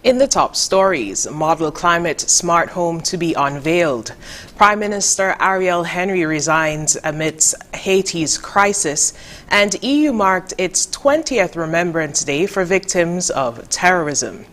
In the top stories, model climate smart home to be unveiled. Prime Minister Ariel Henry resigns amidst Haiti's crisis, and EU marked its 20th Remembrance Day for victims of terrorism.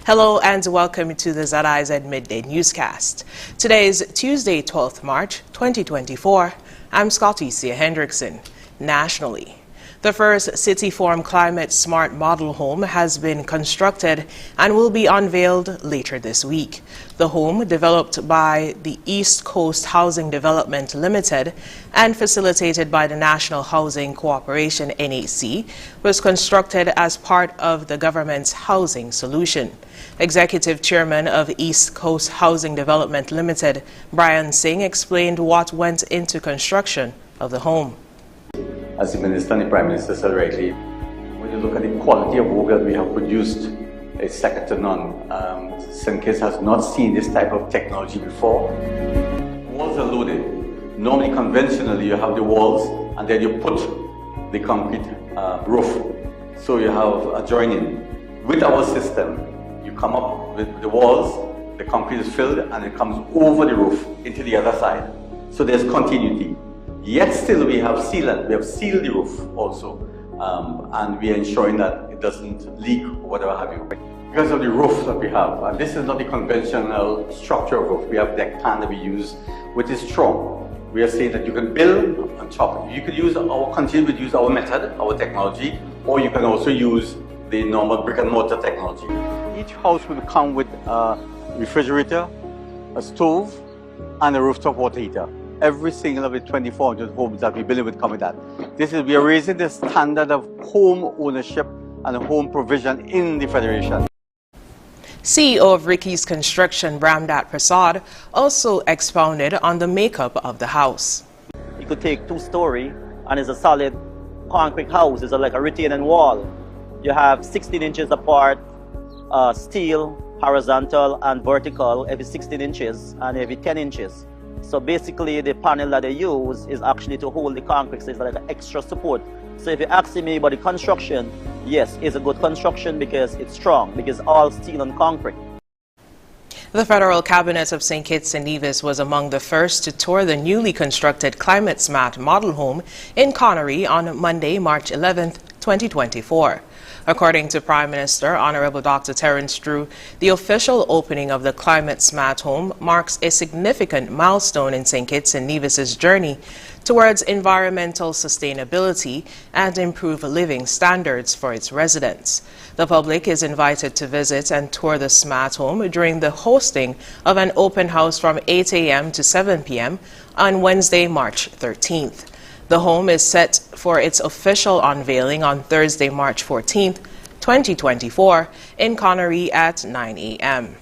Hello and welcome to the ZIZ Midday newscast. Today is Tuesday, 12th March 2024. I'm Scotty C. Hendrickson. Nationally, the first City Form Climate Smart Model Home has been constructed and will be unveiled later this week. The home, developed by the East Coast Housing Development Limited and facilitated by the National Housing Corporation (NHC), was constructed as part of the government's housing solution. Executive Chairman of East Coast Housing Development Limited, Brian Singh, explained what went into construction of the home. As the Minister and the Prime Minister said rightly, when you look at the quality of work that we have produced, it's second to none. St. Kitts has not seen this type of technology before. Walls are loaded. Normally, conventionally, you have the walls and then you put the concrete roof. So you have adjoining. With our system, you come up with the walls, the concrete is filled and it comes over the roof into the other side. So there's continuity. Yet still we have sealant, we have sealed the roof also, and we are ensuring that it doesn't leak or whatever have you. Because of the roof that we have, and this is not the conventional structure of roof, we have deck pan that we use, which is strong. We are saying that you can build on top. You could use continue to use our method, our technology, or you can also use the normal brick and mortar technology. Each house will come with a refrigerator, a stove, and a rooftop water heater. Every single of the 2,400 homes that we build will come with that. We are raising the standard of home ownership and home provision in the Federation. CEO of Ricky's Construction, Bramdat Prasad, also expounded on the makeup of the house. You could take two-story and it's a solid concrete house. It's like a retaining wall. You have 16 inches apart, steel, horizontal and vertical, every 16 inches and every 10 inches. So basically the panel that they use is actually to hold the concrete, so it's like an extra support. So if you're asking me about the construction, yes, it's a good construction because it's strong, because all steel and concrete. The Federal Cabinet of St. Kitts and Nevis was among the first to tour the newly constructed Climate Smart Model Home in Connery on Monday, March 11, 2024. According to Prime Minister Honorable Dr. Terence Drew, the official opening of the Climate Smart Home marks a significant milestone in St. Kitts and Nevis's journey towards environmental sustainability and improved living standards for its residents. The public is invited to visit and tour the Smart Home during the hosting of an open house from 8 a.m. to 7 p.m. on Wednesday, March 13th. The home is set for its official unveiling on Thursday, March 14th, 2024, in Connery at 9 a.m.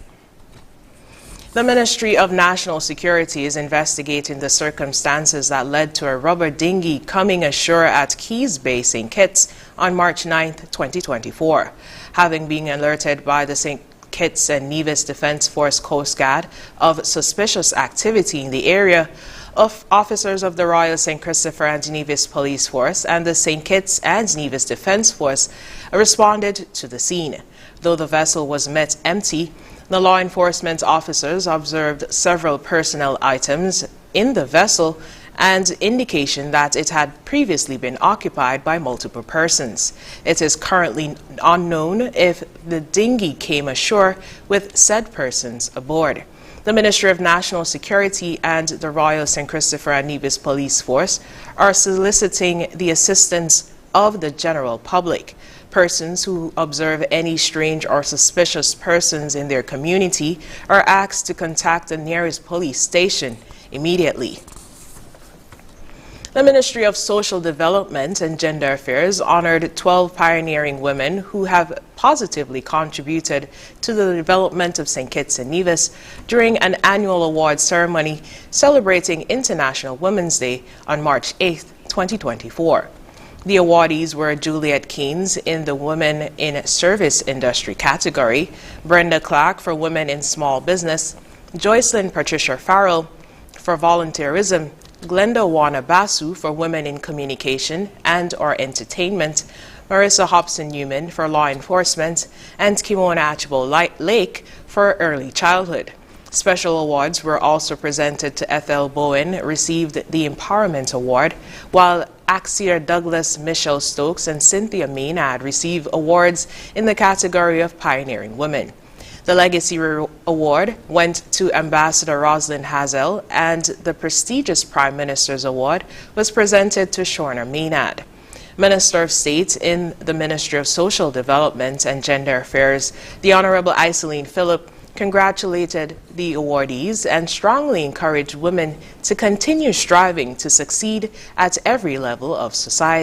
The Ministry of National Security is investigating the circumstances that led to a rubber dinghy coming ashore at Keys Bay, St. Kitts on March 9th, 2024. Having been alerted by the St. Kitts and Nevis Defense Force Coast Guard of suspicious activity in the area, officers of the Royal St. Christopher and Nevis Police Force and the St. Kitts and Nevis Defense Force responded to the scene. Though the vessel was met empty, the law enforcement officers observed several personnel items in the vessel and indication that it had previously been occupied by multiple persons. It is currently unknown if the dinghy came ashore with said persons aboard. The Ministry of National Security and the Royal St. Christopher and Nevis Police Force are soliciting the assistance of the general public. Persons who observe any strange or suspicious persons in their community are asked to contact the nearest police station immediately. The Ministry of Social Development and Gender Affairs honored 12 pioneering women who have positively contributed to the development of St. Kitts and Nevis during an annual award ceremony celebrating International Women's Day on March 8, 2024. The awardees were Juliet Keynes in the Women in Service Industry category, Brenda Clark for Women in Small Business, Joycelyn Patricia Farrell for Volunteerism, Glenda Wana-Basu for Women in Communication and/or Entertainment, Marissa Hobson-Newman for Law Enforcement, and Kimona Achbo-Lake for Early Childhood. Special awards were also presented to Ethel Bowen, received the Empowerment Award, while Axir Douglas, Michelle Stokes, and Cynthia Maynard received awards in the category of Pioneering Women. The Legacy Award went to Ambassador Rosalind Hazel, and the prestigious Prime Minister's Award was presented to Shorna Maynard. Minister of State in the Ministry of Social Development and Gender Affairs, the Honorable Iseline Phillip, congratulated the awardees and strongly encouraged women to continue striving to succeed at every level of society.